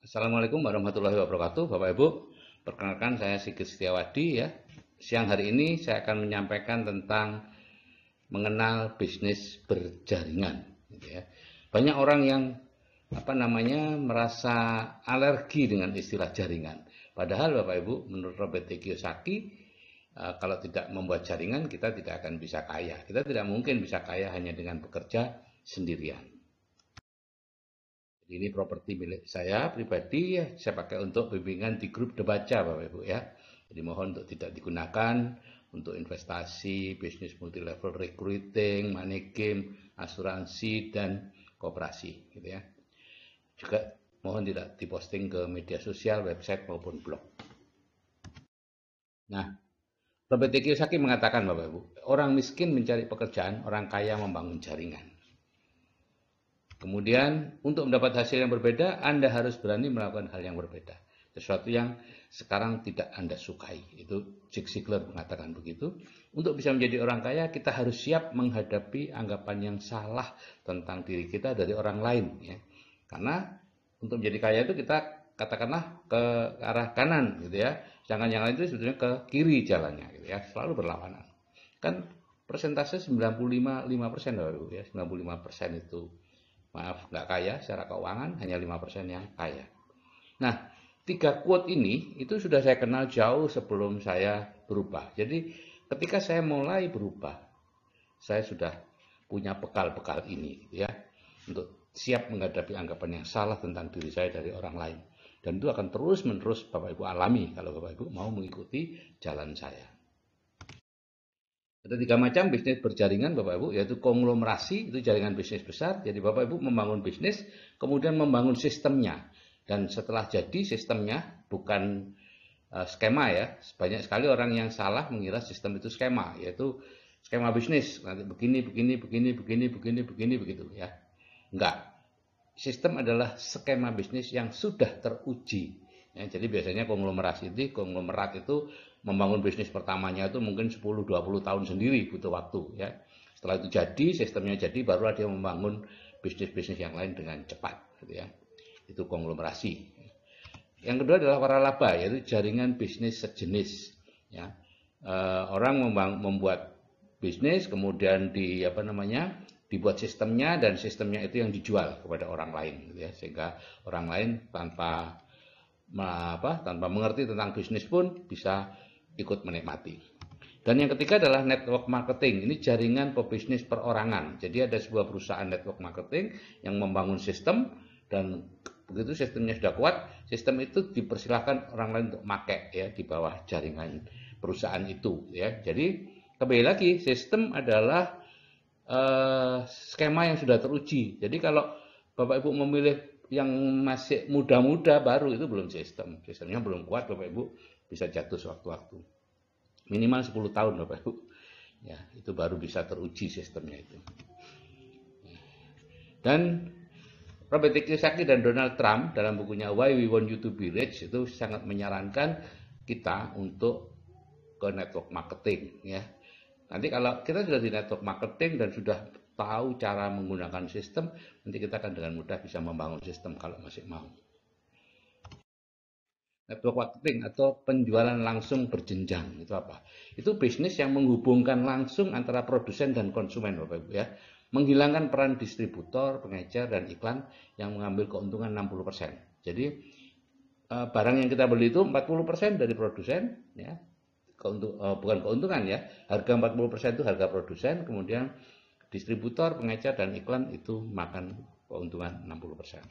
Assalamualaikum warahmatullahi wabarakatuh, Bapak Ibu. Perkenalkan saya Sigit Setiawadi ya. Siang hari ini saya akan menyampaikan tentang mengenal bisnis berjaringan. Gitu ya. Banyak orang yang merasa alergi dengan istilah jaringan. Padahal Bapak Ibu, menurut Robert T. Kiyosaki, kalau tidak membuat jaringan kita tidak akan bisa kaya. Kita tidak mungkin bisa kaya hanya dengan bekerja sendirian. Jadi ini properti milik saya pribadi ya, saya pakai untuk bimbingan di grup Debaca Bapak Ibu ya. Jadi mohon untuk tidak digunakan untuk investasi, bisnis multi level recruiting, money game, asuransi dan koperasi gitu ya. Juga mohon tidak diposting ke media sosial, website maupun blog. Nah, Robert T. Kiyosaki mengatakan Bapak Ibu, orang miskin mencari pekerjaan, orang kaya membangun jaringan. Kemudian untuk mendapat hasil yang berbeda, Anda harus berani melakukan hal yang berbeda. Sesuatu yang sekarang tidak Anda sukai. Itu Zig Ziglar mengatakan begitu. Untuk bisa menjadi orang kaya, kita harus siap menghadapi anggapan yang salah tentang diri kita dari orang lain. Ya. Karena untuk menjadi kaya itu kita katakanlah ke arah kanan gitu ya. Sedangkan yang lain itu sebetulnya ke kiri jalannya gitu ya. Selalu berlawanan. Kan persentase 95% ya. 95% itu nggak kaya secara keuangan, hanya 5% yang kaya. Nah, 3 quote ini itu sudah saya kenal jauh sebelum saya berubah. Jadi ketika saya mulai berubah, saya sudah punya bekal-bekal ini ya, untuk siap menghadapi anggapan yang salah tentang diri saya dari orang lain. Dan itu akan terus-menerus Bapak Ibu alami kalau Bapak Ibu mau mengikuti jalan saya. Ada 3 macam bisnis berjaringan Bapak Ibu, yaitu konglomerasi, itu jaringan bisnis besar. Jadi Bapak Ibu membangun bisnis, kemudian membangun sistemnya. Dan setelah jadi sistemnya, bukan skema ya. Banyak sekali orang yang salah mengira sistem itu skema, yaitu skema bisnis. Nanti begini, begitu ya. Enggak. Sistem adalah skema bisnis yang sudah teruji. Ya, jadi biasanya konglomerat itu membangun bisnis pertamanya itu mungkin 10-20 tahun sendiri butuh waktu ya. Setelah itu jadi, sistemnya jadi, baru dia membangun bisnis-bisnis yang lain dengan cepat gitu ya. Itu konglomerasi. Yang kedua adalah waralaba, yaitu jaringan bisnis sejenis ya. Orang membuat bisnis kemudian dibuat sistemnya, dan sistemnya itu yang dijual kepada orang lain gitu ya, sehingga orang lain tanpa mengerti tentang bisnis pun bisa ikut menikmati. Dan yang ketiga adalah network marketing. Ini jaringan pebisnis perorangan. Jadi ada sebuah perusahaan network marketing yang membangun sistem, dan begitu sistemnya sudah kuat, sistem itu dipersilahkan orang lain untuk pakai ya di bawah jaringan perusahaan itu ya. Jadi kembali lagi, sistem adalah skema yang sudah teruji. Jadi kalau Bapak Ibu memilih yang masih muda-muda baru, itu belum sistemnya belum kuat, Bapak Ibu bisa jatuh sewaktu-waktu. Minimal 10 tahun Bapak Ibu. Ya, itu baru bisa teruji sistemnya itu. Dan Robert T. Kiyosaki dan Donald Trump dalam bukunya Why We Want You to Be Rich itu sangat menyarankan kita untuk ke network marketing ya. Nanti kalau kita sudah di network marketing dan sudah tahu cara menggunakan sistem, nanti kita akan dengan mudah bisa membangun sistem kalau masih mau. Network marketing atau penjualan langsung berjenjang itu apa? Itu bisnis yang menghubungkan langsung antara produsen dan konsumen Bapak Ibu ya. Menghilangkan peran distributor, pengecer dan iklan yang mengambil keuntungan 60%. Jadi barang yang kita beli itu 40% dari produsen ya. Bukan keuntungan ya. Harga 40% itu harga produsen, kemudian distributor, pengecer dan iklan itu makan keuntungan 60%.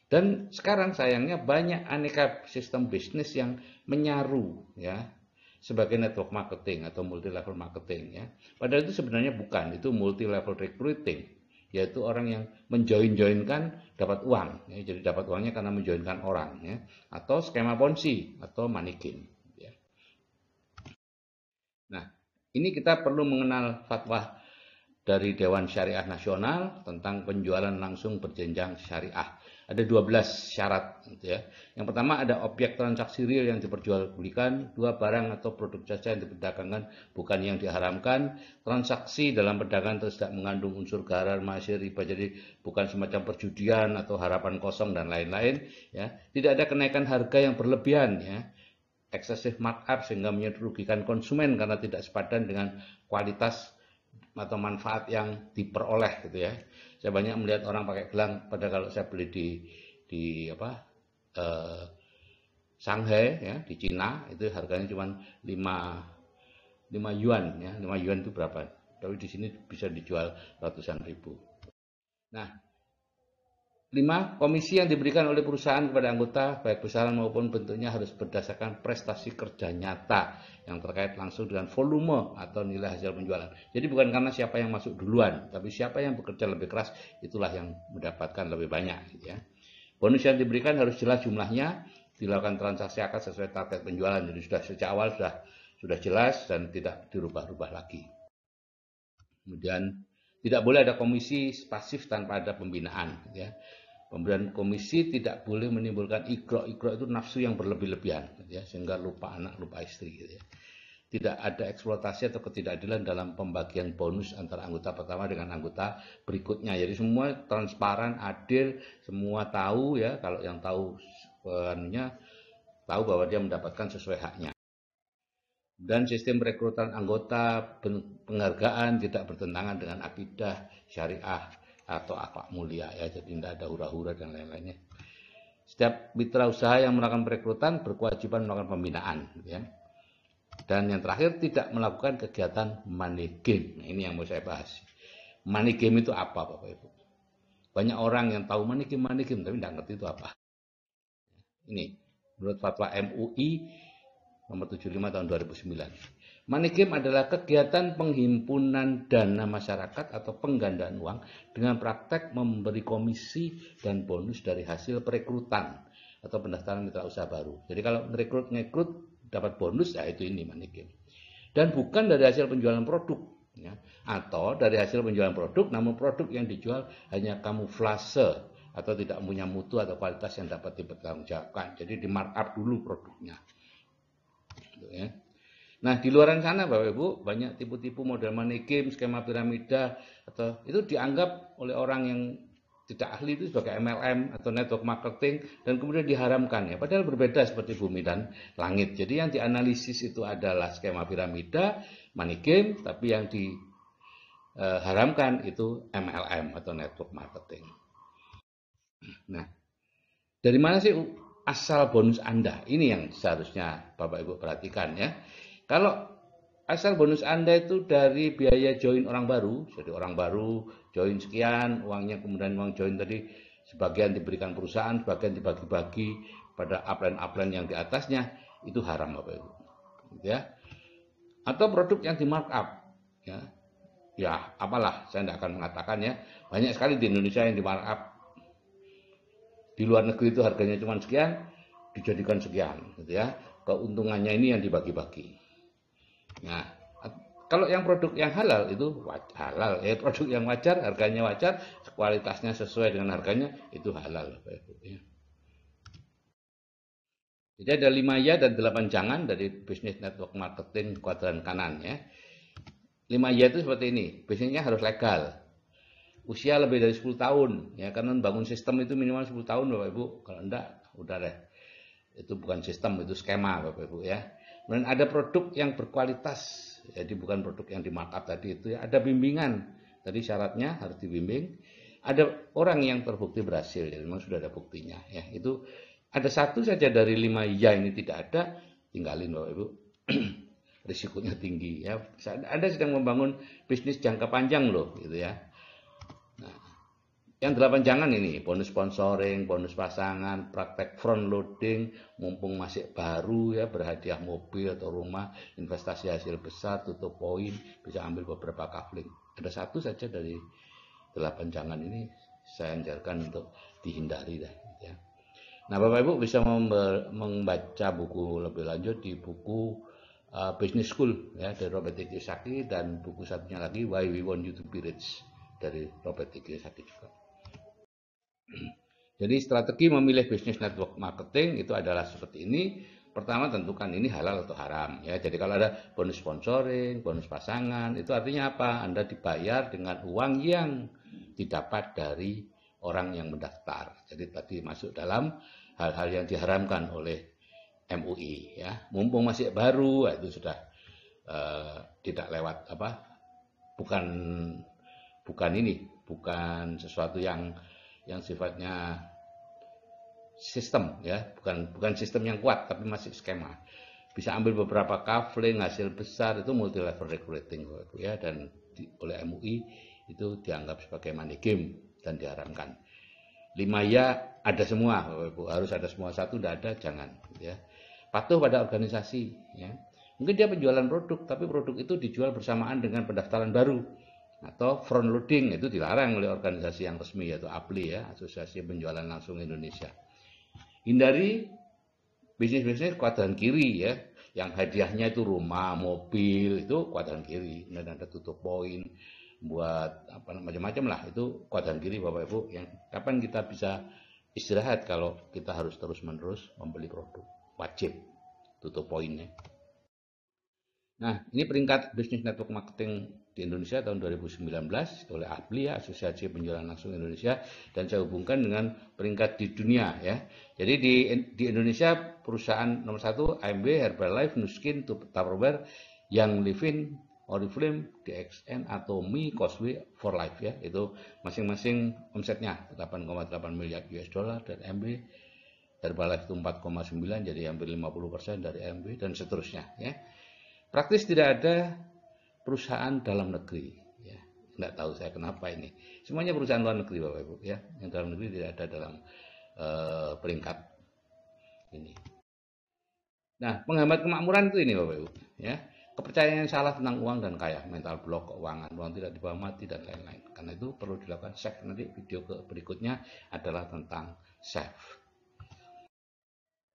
Dan sekarang sayangnya banyak aneka sistem bisnis yang menyaru ya sebagai network marketing atau multi level marketing ya. Padahal itu sebenarnya bukan, itu multi level recruiting, yaitu orang yang menjoin-joinkan dapat uang ya. Jadi dapat uangnya karena menjoinkan orang ya, atau skema ponzi atau money game ya. Nah, ini kita perlu mengenal fatwa dari Dewan Syariah Nasional tentang penjualan langsung berjenjang syariah. Ada 12 syarat gitu ya. Yang pertama ada objek transaksi real yang diperjualbelikan, dua barang atau produk jasa yang diperdagangkan bukan yang diharamkan, transaksi dalam perdagangan tidak mengandung unsur gharar, masyir, riba, jadi bukan semacam perjudian atau harapan kosong dan lain-lain ya. Tidak ada kenaikan harga yang berlebihan ya. Excessive markup sehingga merugikan konsumen karena tidak sepadan dengan kualitas atau manfaat yang diperoleh gitu ya. Saya banyak melihat orang pakai gelang, pada kalau saya beli di Shanghai ya, di Cina itu harganya cuma 5 yuan ya. 5 yuan itu berapa? Tapi di sini bisa dijual ratusan ribu. Nah, 5. Komisi yang diberikan oleh perusahaan kepada anggota, baik besaran maupun bentuknya harus berdasarkan prestasi kerja nyata yang terkait langsung dengan volume atau nilai hasil penjualan. Jadi bukan karena siapa yang masuk duluan, tapi siapa yang bekerja lebih keras, itulah yang mendapatkan lebih banyak. Gitu ya. Bonus yang diberikan harus jelas jumlahnya, dilakukan transaksi akad sesuai target penjualan. Jadi sudah sejak awal sudah jelas dan tidak dirubah-rubah lagi. Kemudian tidak boleh ada komisi pasif tanpa ada pembinaan. Gitu ya. Pemberian komisi tidak boleh menimbulkan igro. Igro itu nafsu yang berlebih-lebihan, ya, sehingga lupa anak, lupa istri. Gitu ya. Tidak ada eksploitasi atau ketidakadilan dalam pembagian bonus antara anggota pertama dengan anggota berikutnya. Jadi semua transparan, adil, semua tahu ya. Kalau yang tahu tahu bahwa dia mendapatkan sesuai haknya. Dan sistem rekrutan anggota, penghargaan tidak bertentangan dengan akidah, syariah, atau akhlak mulia ya, jadi tidak ada hura-hura dan lain-lainnya. Setiap mitra usaha yang melakukan perekrutan berkewajiban melakukan pembinaan ya. Dan yang terakhir tidak melakukan kegiatan money game. Nah, ini yang mau saya bahas. Money game itu apa Bapak Ibu? Banyak orang yang tahu money game tapi tidak ngerti itu apa. Ini menurut fatwa MUI nomor 75 tahun 2009. Money game adalah kegiatan penghimpunan dana masyarakat atau penggandaan uang dengan praktek memberi komisi dan bonus dari hasil perekrutan atau pendaftaran mitra usaha baru. Jadi kalau ngerekrut dapat bonus, ya itu ini money game. Dan bukan dari hasil penjualan produk, ya. Atau dari hasil penjualan produk, namun produk yang dijual hanya kamuflase atau tidak punya mutu atau kualitas yang dapat dipertanggungjawabkan. Jadi di markup dulu produknya. Gitu, ya. Nah, di luar sana Bapak Ibu, banyak tipu-tipu model money game, skema piramida, atau itu dianggap oleh orang yang tidak ahli itu sebagai MLM atau network marketing dan kemudian diharamkan ya. Padahal berbeda seperti bumi dan langit. Jadi yang dianalisis itu adalah skema piramida, money game, tapi yang diharamkan itu MLM atau network marketing. Nah, dari mana sih asal bonus Anda? Ini yang seharusnya Bapak Ibu perhatikan ya. Kalau asal bonus Anda itu dari biaya join orang baru, jadi orang baru join sekian, uangnya kemudian uang join tadi sebagian diberikan perusahaan, sebagian dibagi-bagi pada upline yang di atasnya, itu haram Bapak Ibu. Ya. Atau produk yang di markup, ya. Ya, apalah, saya tidak akan mengatakan ya. Banyak sekali di Indonesia yang di markup. Di luar negeri itu harganya cuma sekian, dijadikan sekian, gitu ya. Keuntungannya ini yang dibagi-bagi. Nah, kalau yang produk yang halal itu halal, produk yang wajar, harganya wajar, kualitasnya sesuai dengan harganya, itu halal. Jadi ada 5 ya dan 8 jangan dari bisnis network marketing kuadran kanan ya. 5 ya itu seperti ini, bisnisnya harus legal. Usia lebih dari 10 tahun ya, karena bangun sistem itu minimal 10 tahun Bapak Ibu. Kalau enggak, udah deh. Itu bukan sistem, itu skema Bapak Ibu ya. Dan ada produk yang berkualitas, jadi bukan produk yang di markup tadi itu ya. Ada bimbingan, tadi syaratnya harus dibimbing. Ada orang yang terbukti berhasil, jadi memang sudah ada buktinya ya. Itu ada satu saja dari 5 ya ini tidak ada, tinggalin Bapak Ibu. Risikonya tinggi ya. Anda sedang membangun bisnis jangka panjang loh, gitu ya. Nah, yang 8 jangan ini, bonus sponsoring, bonus pasangan, praktek front loading, mumpung masih baru ya, berhadiah mobil atau rumah, investasi hasil besar, tutup poin, bisa ambil beberapa kafling. Ada satu saja dari 8 jangan ini saya anjurkan untuk dihindari dah. Ya. Nah Bapak Ibu bisa membaca buku lebih lanjut di buku Business School ya dari Robert T. Kiyosaki, dan buku satunya lagi Why We Want You to Be Rich dari Robert T. Kiyosaki juga. Jadi strategi memilih bisnis network marketing itu adalah seperti ini. Pertama, tentukan ini halal atau haram ya. Jadi kalau ada bonus sponsoring, bonus pasangan, itu artinya apa? Anda dibayar dengan uang yang didapat dari orang yang mendaftar. Jadi tadi masuk dalam hal-hal yang diharamkan oleh MUI ya. Mumpung masih baru, itu sudah tidak lewat apa? Bukan sesuatu yang sifatnya sistem ya, bukan sistem yang kuat, tapi masih skema. Bisa ambil beberapa kafling, hasil besar, itu multi level recruiting ya, dan oleh MUI itu dianggap sebagai money game dan diharamkan. 5 ya ada semua, harus ada semua. 1 tidak ada, jangan ya. Patuh pada organisasi ya. Mungkin dia penjualan produk, tapi produk itu dijual bersamaan dengan pendaftaran baru, atau front loading, itu dilarang oleh organisasi yang resmi, yaitu APLI ya, Asosiasi Penjualan Langsung Indonesia. Hindari bisnis-bisnis kuadran kiri ya, yang hadiahnya itu rumah, mobil, itu kuadran kiri. Dan ada tutup poin buat apa macam-macam lah, itu kuadran kiri Bapak Ibu. Yang kapan kita bisa istirahat kalau kita harus terus-menerus membeli produk? Wajib tutup poinnya. Nah, ini peringkat bisnis network marketing di Indonesia tahun 2019 oleh APLI ya, Asosiasi Penjualan Langsung Indonesia, dan saya hubungkan dengan peringkat di dunia ya. Jadi di Indonesia perusahaan nomor 1 AMB, Herbalife, Nuskin, Tupperware, Young Living, Oriflame, DXN, Atomy, Cosway, For Life ya. Itu masing-masing omsetnya 8,8 miliar US dollar, dan AMB Herbalife itu 4,9, jadi hampir 50% dari AMB, dan seterusnya ya. Praktis tidak ada perusahaan dalam negeri ya. Nggak tahu saya kenapa ini. Semuanya perusahaan luar negeri Bapak Ibu ya. Yang dalam negeri tidak ada dalam peringkat ini. Nah, penghambat kemakmuran itu ini Bapak Ibu ya. Kepercayaan yang salah tentang uang dan kaya, mental block keuangan, uang tidak dibawa mati, dan lain-lain. Karena itu perlu dilakukan save. Nanti video berikutnya adalah tentang save.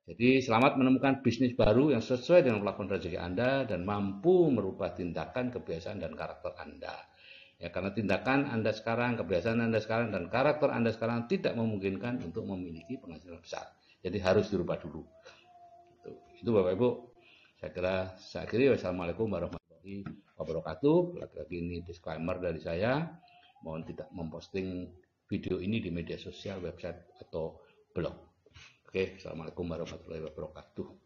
Jadi selamat menemukan bisnis baru yang sesuai dengan pelakon rezeki Anda dan mampu merubah tindakan, kebiasaan, dan karakter Anda. Ya, karena tindakan Anda sekarang, kebiasaan Anda sekarang, dan karakter Anda sekarang tidak memungkinkan untuk memiliki penghasilan besar. Jadi harus dirubah dulu. Itu Bapak Ibu. Saya kira saya akhiri. Wassalamualaikum warahmatullahi wabarakatuh. Lagi-lagi ini disclaimer dari saya. Mohon tidak memposting video ini di media sosial, website, atau blog. Oke, assalamualaikum warahmatullahi wabarakatuh.